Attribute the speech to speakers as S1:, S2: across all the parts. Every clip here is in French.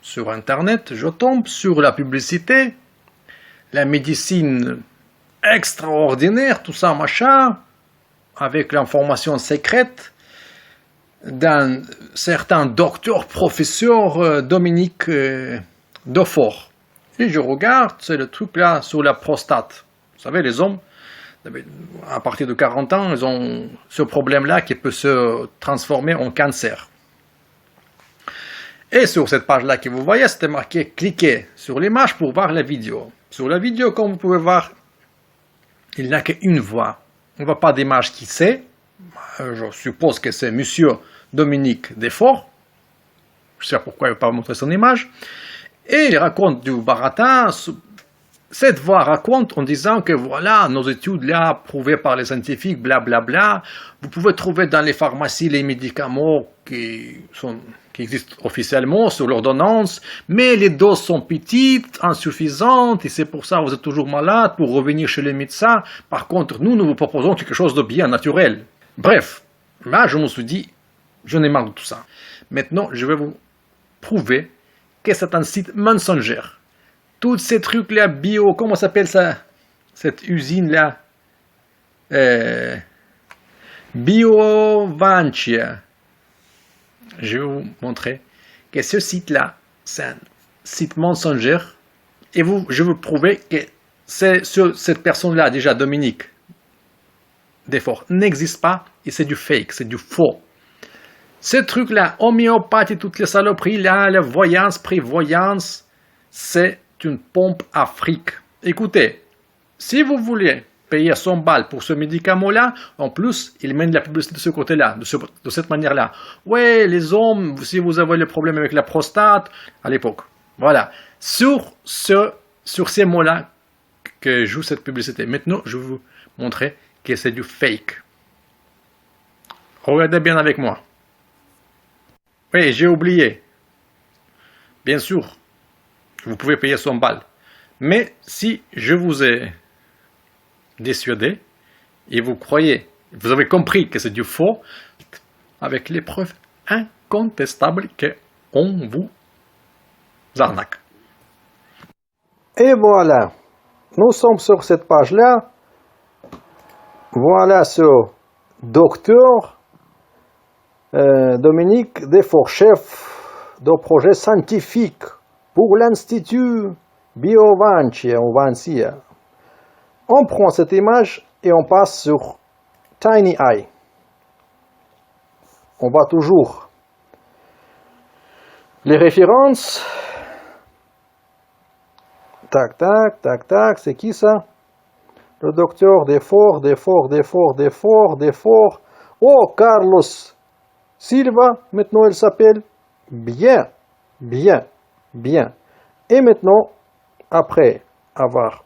S1: sur Internet, je tombe sur la publicité, la médecine extraordinaire, tout ça, machin, avec l'information secrète d'un certain docteur, professeur Dominique Defort. Et je regarde, c'est le truc là sur la prostate. Vous savez, les hommes, à partir de 40 ans, ils ont ce problème-là qui peut se transformer en cancer. Et sur cette page-là que vous voyez, c'était marqué « Cliquez sur l'image pour voir la vidéo ». Sur la vidéo, comme vous pouvez voir, il n'y a qu'une voix. On ne voit pas d'image qui c'est. Je suppose que c'est Monsieur Dominique Defort. Je ne sais pas pourquoi il ne veut pas montrer son image. Et il raconte du baratin. Cette voix raconte en disant que voilà, nos études là, prouvées par les scientifiques, blablabla. Vous pouvez trouver dans les pharmacies les médicaments qui existent officiellement sur l'ordonnance, mais les doses sont petites, insuffisantes, et c'est pour ça que vous êtes toujours malade pour revenir chez les médecins. Par contre, nous vous proposons quelque chose de bien naturel. Bref, là je me suis dit, je n'ai marre de tout ça. Maintenant, je vais vous prouver que c'est un site mensongère. Tous ces trucs-là, bio, comment s'appelle ça? Cette usine-là? Biovantia. Je vais vous montrer que ce site-là, c'est un site mensongère. Et je veux prouver que cette personne-là, déjà Dominique Defort, n'existe pas et c'est du fake, c'est du faux. Ce truc-là, homéopathie, toutes les saloperies, là, la voyance, prévoyance, c'est une pompe à fric. Écoutez, si vous voulez payer 100 balles pour ce médicament-là, en plus, il mène la publicité de ce côté-là, de cette manière-là. Ouais, les hommes, si vous avez le problème avec la prostate, à l'époque. Voilà. Sur ces mots-là que joue cette publicité. Maintenant, je vais vous montrer que c'est du fake. Regardez bien avec moi. Oui, j'ai oublié. Bien sûr, vous pouvez payer 100 balles. Mais si je vous ai dissuadé et vous croyez, vous avez compris que c'est du faux, avec les preuves incontestables qu'on vous arnaque.
S2: Et voilà, nous sommes sur cette page-là. Voilà ce docteur Dominique Defort, chef de projet scientifique pour l'Institut Biovantia. On prend cette image et on passe sur Tiny Eye. On voit toujours les références. Tac, tac, tac, tac. C'est qui ça? Le docteur Defort. Oh, Carlos Silva, maintenant elle s'appelle. Bien. Et maintenant, après avoir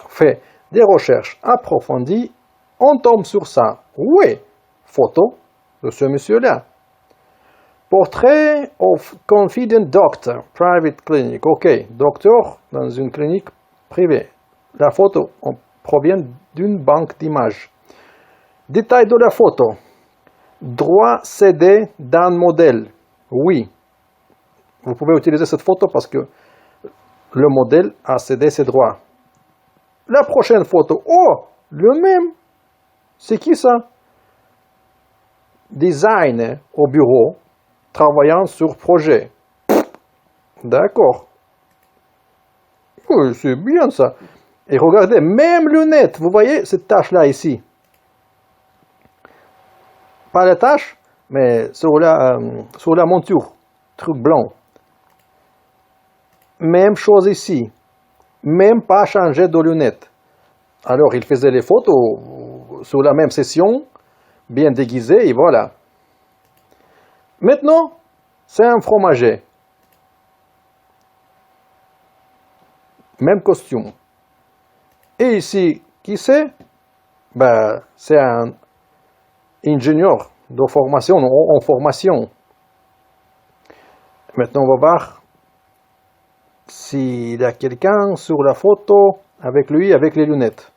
S2: fait des recherches approfondies, on tombe sur ça. Oui, photo de ce monsieur-là. Portrait of confident doctor, private clinic. Ok, docteur dans une clinique privée. La photo provient d'une banque d'images. Détail de la photo. Droit cédé d'un modèle. Oui. Vous pouvez utiliser cette photo parce que le modèle a cédé ses droits. La prochaine photo. Oh, le même. C'est qui ça? Designer au bureau, travaillant sur projet. D'accord. Oui, c'est bien ça. Et regardez, même lunettes. Vous voyez cette tache-là ici? Pas la tache, mais sur la monture. Truc blanc. Même chose ici. Même pas changé de lunettes. Alors, il faisait les photos sur la même session, bien déguisé, et voilà. Maintenant, c'est un fromager. Même costume. Et ici, qui c'est? Ben, c'est un ingénieur de formation, en formation. Maintenant, on va voir s'il y a quelqu'un sur la photo avec lui, avec les lunettes.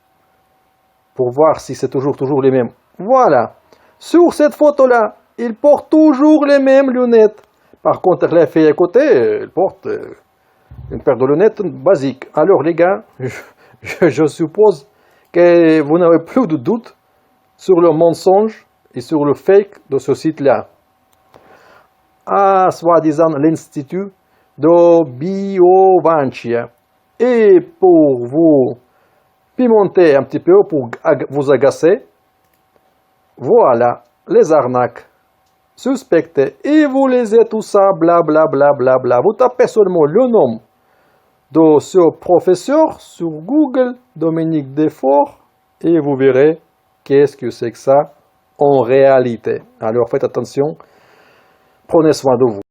S2: Pour voir si c'est toujours les mêmes. Voilà. Sur cette photo-là, il porte toujours les mêmes lunettes. Par contre, la fille à côté, elle porte une paire de lunettes basique. Alors les gars, je suppose que vous n'avez plus de doute sur le mensonge et sur le fake de ce site-là. À soi-disant l'Institut de Biovancia. Et pour vous pimenter un petit peu, pour vous agacer, voilà les arnaques suspectées. Et vous lisez tout ça, bla bla bla bla bla. Vous tapez seulement le nom de ce professeur sur Google, Dominique Desforts, et vous verrez qu'est-ce que c'est que ça en réalité. Alors faites attention, prenez soin de vous.